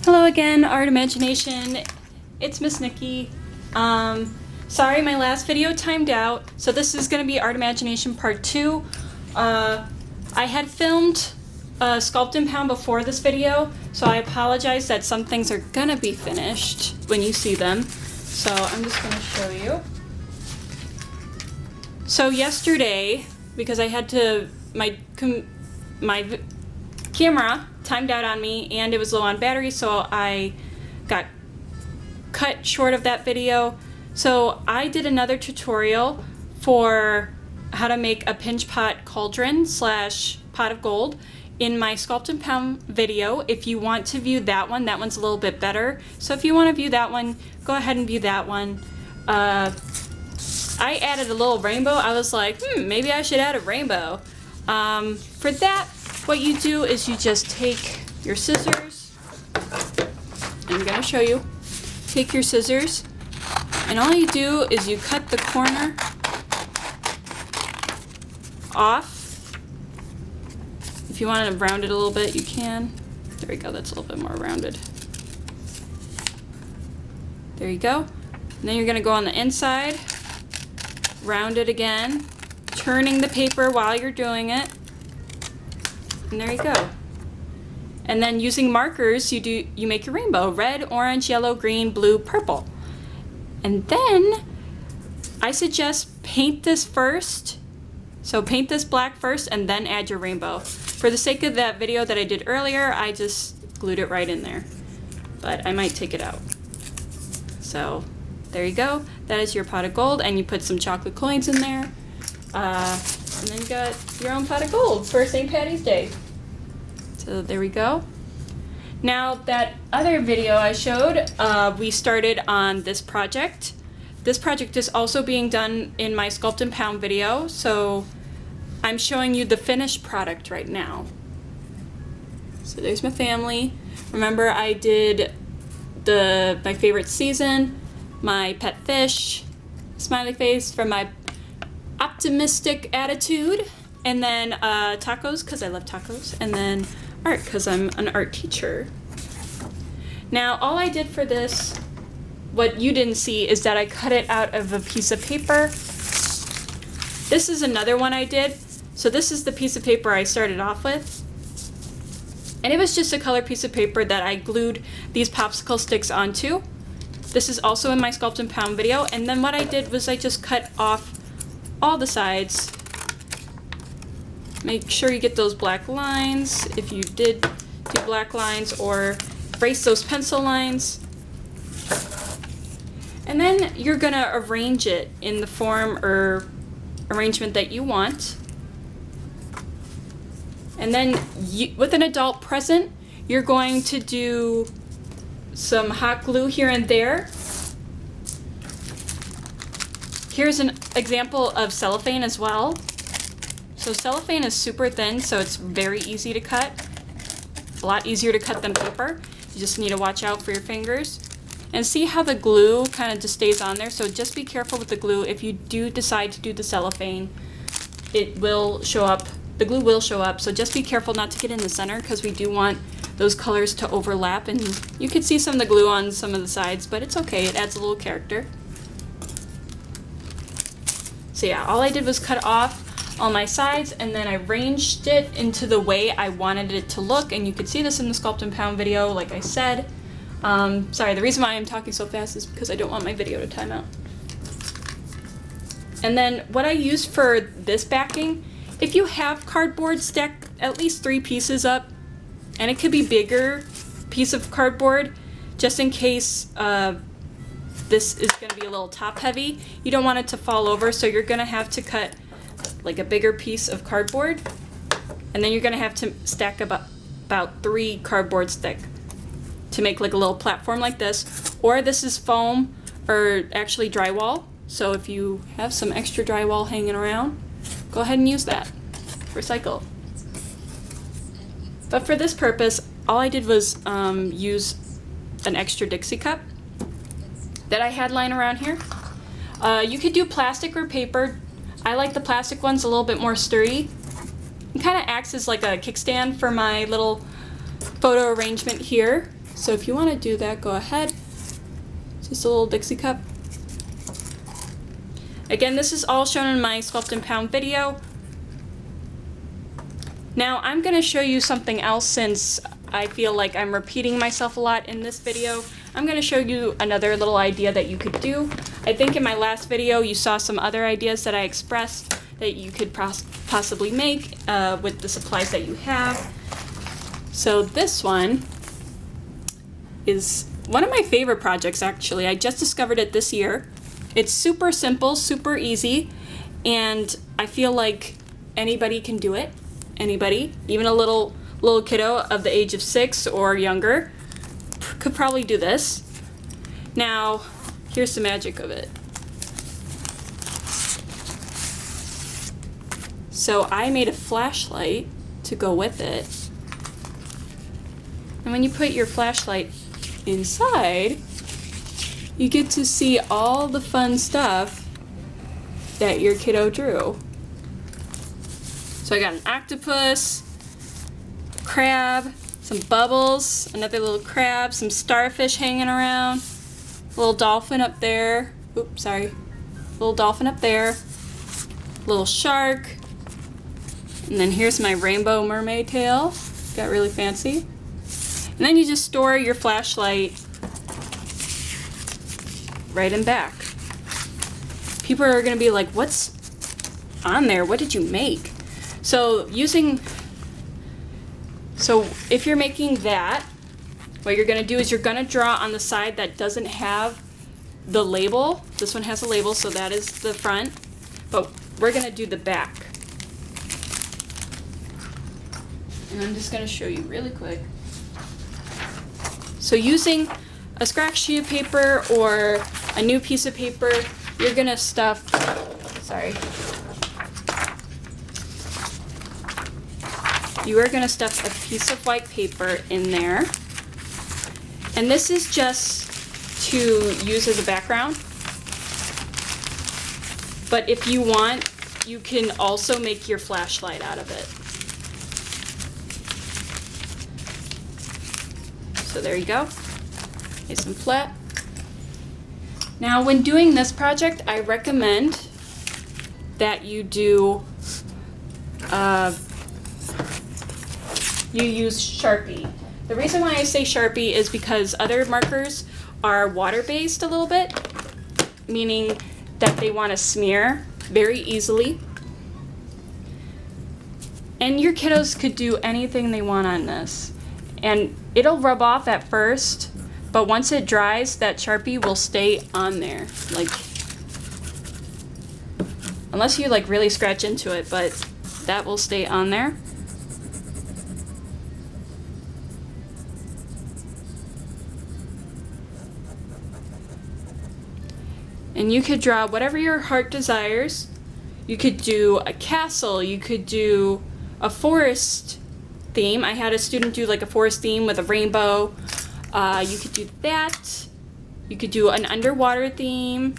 Hello again, Art Imagination. It's Miss Nikki. Sorry my last video timed out, so this is going to be Art Imagination Part 2. I had filmed Sculpt and Pound before this video, so I apologize that some things are going to be finished when you see them. So I'm just going to show you. So yesterday, because I had to, my camera timed out on me and it was low on battery, so I got cut short of that video. So I did another tutorial for how to make a pinch pot cauldron slash pot of gold in my Sculpt and Pound video. If you want to view that one, that one's a little bit better. So if you want to view that one, go ahead and view that one. I added a little rainbow. I was like, maybe I should add a rainbow. For that, what you do is you just take your scissors. I'm going to show you. Take your scissors, and all you do is you cut the corner off. If you want to round it a little bit, you can. There we go, that's a little bit more rounded. There you go. And then you're going to go on the inside, round it again, turning the paper while you're doing it. And there you go. And then using markers, you make your rainbow: red, orange, yellow, green, blue, purple. And then I suggest paint this first. So paint this black first and then add your rainbow. For the sake of that video that I did earlier, I just glued it right in there. But I might take it out. So there you go. That is your pot of gold, and you put some chocolate coins in there. And then you got your own pot of gold for St. Patty's Day. So there we go. Now that other video I showed, we started on this project. This project is also being done in my Sculpt and Pound video, so I'm showing you the finished product right now. So there's my family. Remember, I did my favorite season, my pet fish, smiley face for my optimistic attitude, and then tacos because I love tacos, and then art because I'm an art teacher. Now all I did for this, what you didn't see, is that I cut it out of a piece of paper. This is another one I did. So this is the piece of paper I started off with, and it was just a colored piece of paper that I glued these popsicle sticks onto. This is also in my Sculpt and Pound video, and then what I did was I just cut off all the sides. Make sure you get those black lines if you did do black lines, or erase those pencil lines. And then you're gonna arrange it in the form or arrangement that you want. And then with an adult present, you're going to do some hot glue here and there. Here's an example of cellophane as well. So cellophane is super thin, so it's very easy to cut. A lot easier to cut than paper. You just need to watch out for your fingers. And see how the glue kind of just stays on there. So just be careful with the glue. If you do decide to do the cellophane, it will show up. The glue will show up, so just be careful not to get in the center, because we do want those colors to overlap, and you can see some of the glue on some of the sides, but it's okay, it adds a little character. So yeah, all I did was cut off all my sides, and then I arranged it into the way I wanted it to look, and you could see this in the Sculpt and Pound video, like I said. Sorry, the reason why I'm talking so fast is because I don't want my video to time out. And then what I used for this backing, if you have cardboard, stack at least 3 pieces up, and it could be bigger piece of cardboard, just in case this is going to be a little top heavy. You don't want it to fall over, so you're going to have to cut like a bigger piece of cardboard, and then you're going to have to stack about 3 cardboard sticks to make like a little platform like this. Or this is foam, or actually drywall, so if you have some extra drywall hanging around, go ahead and use that. Recycle. But for this purpose, all I did was use an extra Dixie cup that I had lying around here. You could do plastic or paper. I like the plastic ones a little bit more sturdy. It kind of acts as like a kickstand for my little photo arrangement here. So if you want to do that, go ahead. Just a little Dixie cup. Again, this is all shown in my Sculpt and Pound video. Now I'm going to show you something else since I feel like I'm repeating myself a lot in this video. I'm going to show you another little idea that you could do. I think in my last video you saw some other ideas that I expressed that you could possibly make with the supplies that you have. So this one is one of my favorite projects actually. I just discovered it this year. It's super simple, super easy, and I feel like anybody can do it. Anybody, even a little kiddo of the age of 6 or younger could probably do this. Now, here's the magic of it. So I made a flashlight to go with it. And when you put your flashlight inside, you get to see all the fun stuff that your kiddo drew. So I got an octopus, crab, some bubbles, another little crab, some starfish hanging around, a little dolphin up there. Oops, sorry. Little dolphin up there, little shark, and then here's my rainbow mermaid tail. Got really fancy. And then you just store your flashlight right in back. People are gonna be like, what's on there? What did you make? So if you're making that, what you're gonna do is you're gonna draw on the side that doesn't have the label. This one has a label, so that is the front, but we're gonna do the back. And I'm just gonna show you really quick. So using a scratch sheet of paper or a new piece of paper, you're gonna stuff, you are gonna stuff a piece of white paper in there. And this is just to use as a background. But if you want, you can also make your flashlight out of it. So there you go. Nice and flat. Now when doing this project, I recommend that you do, you use Sharpie. The reason why I say Sharpie is because other markers are water-based a little bit, meaning that they want to smear very easily. And your kiddos could do anything they want on this. And it'll rub off at first, but once it dries, that Sharpie will stay on there. Like, unless you like really scratch into it, but that will stay on there. And you could draw whatever your heart desires. You could do a castle, you could do a forest theme. I had a student do like a forest theme with a rainbow. You could do that. You could do an underwater theme.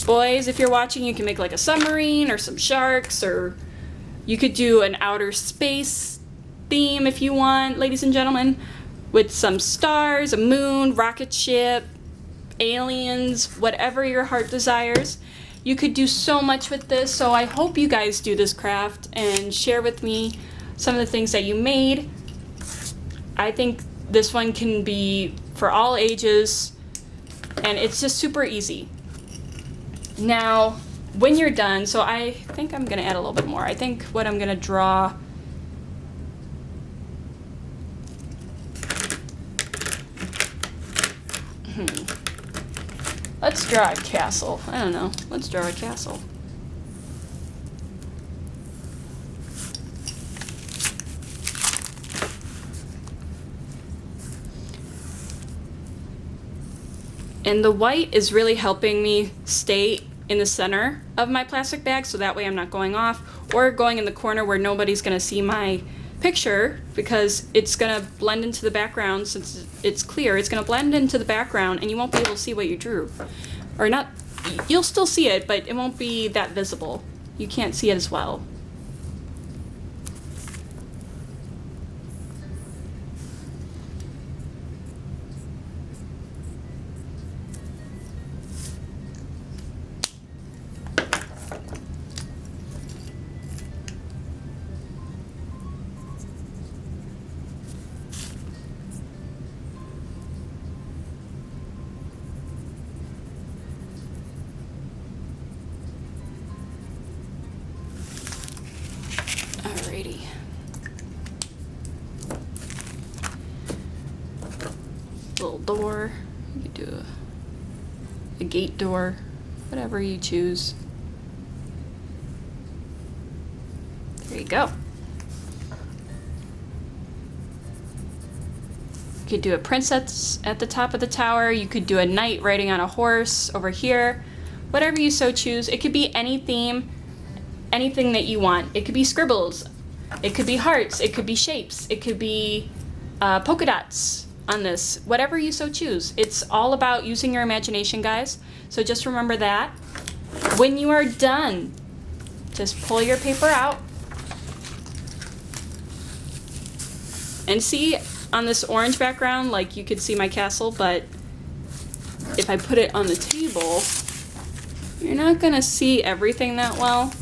Boys, if you're watching, you can make like a submarine or some sharks, or you could do an outer space theme if you want, ladies and gentlemen, with some stars, a moon, rocket ship, aliens, whatever your heart desires. You could do so much with this, so I hope you guys do this craft and share with me some of the things that you made. I think this one can be for all ages, and it's just super easy. Now, when you're done, so I think I'm gonna add a little bit more. I think what I'm gonna draw, let's draw a castle. I don't know. Let's draw a castle. And the white is really helping me stay in the center of my plastic bag, so that way I'm not going off or going in the corner where nobody's gonna see my picture, because it's gonna blend into the background. Since it's clear, it's gonna blend into the background and you won't be able to see what you drew. Or not, you'll still see it, but it won't be that visible. You can't see it as well. little door. You could do a gate door, whatever you choose. There you go. You could do a princess at the top of the tower. You could do a knight riding on a horse over here. Whatever you so choose. It could be any theme, anything that you want. It could be scribbles. It could be hearts. It could be shapes. It could be polka dots on this. Whatever you so choose. It's all about using your imagination, guys. So just remember that. When you are done, just pull your paper out. And see, on this orange background, like you could see my castle, but if I put it on the table, you're not gonna see everything that well.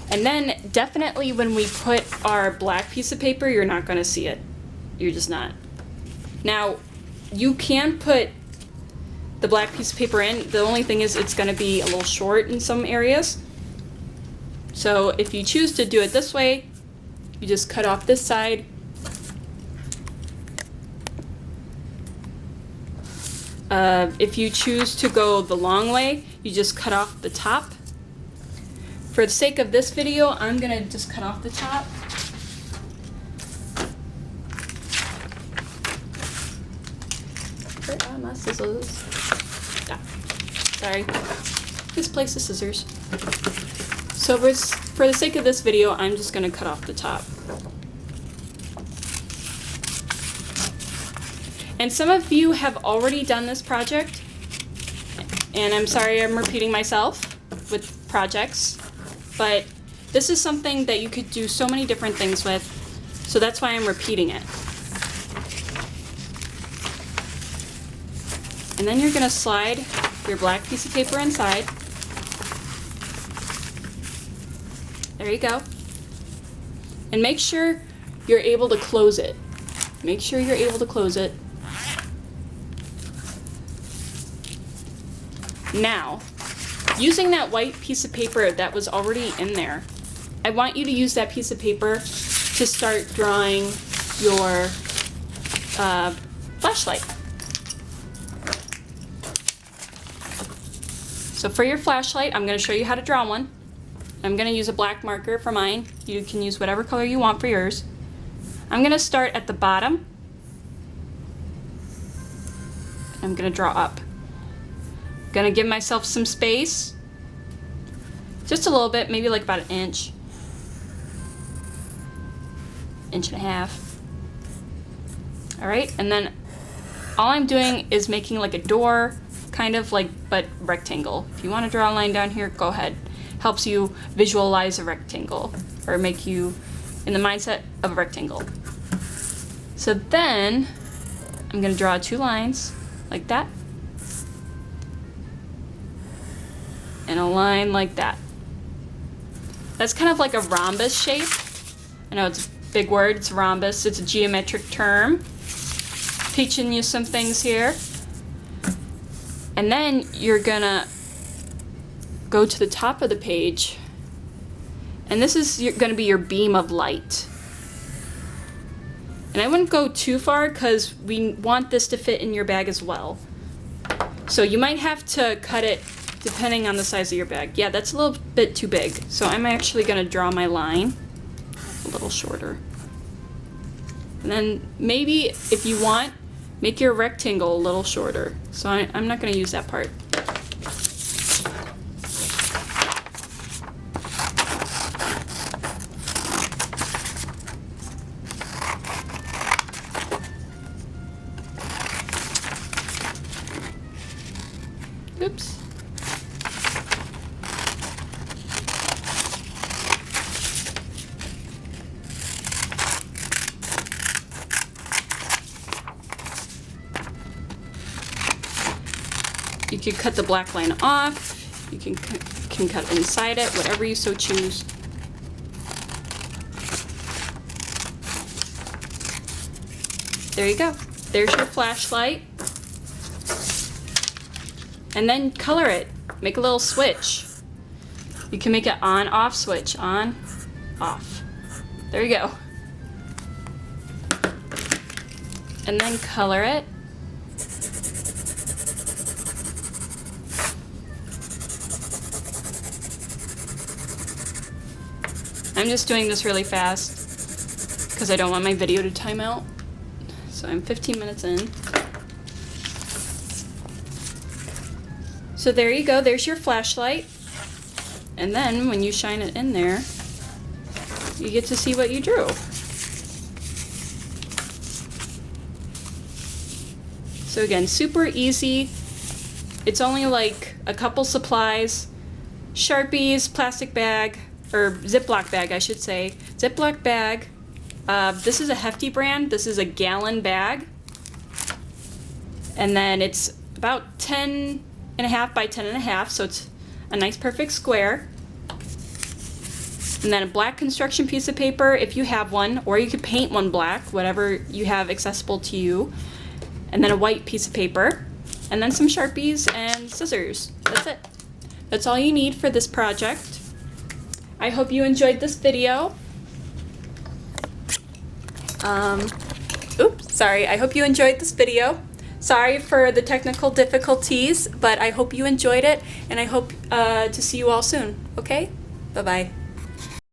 And then definitely when we put our black piece of paper, you're not gonna see it. You're just not. Now, you can put the black piece of paper in. The only thing is it's gonna be a little short in some areas. So if you choose to do it this way, you just cut off this side. If you choose to go the long way, you just cut off the top. For the sake of this video, I'm gonna just cut off the top. Where are my scissors? Ah, sorry, misplaced the scissors. So for the sake of this video, I'm just gonna cut off the top. And some of you have already done this project, and I'm sorry I'm repeating myself with projects, but this is something that you could do so many different things with, so that's why I'm repeating it. And then you're gonna slide your black piece of paper inside. There you go. And make sure you're able to close it. Make sure you're able to close it. Now, using that white piece of paper that was already in there, I want you to use that piece of paper to start drawing your flashlight. So for your flashlight, I'm going to show you how to draw one. I'm going to use a black marker for mine. You can use whatever color you want for yours. I'm going to start at the bottom. I'm going to draw up. Gonna give myself some space, just a little bit, maybe like about an inch, inch and a half. All right, and then all I'm doing is making like a door, kind of like, but rectangle. If you want to draw a line down here, go ahead. Helps you visualize a rectangle or make you in the mindset of a rectangle. So then I'm gonna draw 2 lines like that. And a line like that. That's kind of like a rhombus shape. I know it's a big word, it's rhombus, it's a geometric term. Teaching you some things here. And then you're gonna go to the top of the page, and this is gonna be your beam of light. And I wouldn't go too far because we want this to fit in your bag as well. So you might have to cut it depending on the size of your bag. Yeah, that's a little bit too big. So I'm actually gonna draw my line a little shorter. And then maybe if you want, make your rectangle a little shorter. So I'm not gonna use that part. Oops. You can cut the black line off. You can cut inside it, whatever you so choose. There you go. There's your flashlight. And then color it. Make a little switch. You can make it on, off switch. On, off. There you go. and then color it. I'm just doing this really fast because I don't want my video to time out. So I'm 15 minutes in. So there you go, there's your flashlight. And then when you shine it in there, you get to see what you drew. So again, super easy. It's only like a couple supplies, Sharpies, plastic bag, or Ziploc bag, I should say. Ziploc bag. This is a hefty brand. This is a gallon bag. And then it's about 10.5 by 10.5, so it's a nice perfect square. And then a black construction piece of paper if you have one, or you could paint one black, whatever you have accessible to you. And then a white piece of paper. And then some Sharpies and scissors. That's it. That's all you need for this project. I hope you enjoyed this video. I hope you enjoyed this video. Sorry for the technical difficulties, but I hope you enjoyed it, and I hope to see you all soon. Okay? Bye-bye.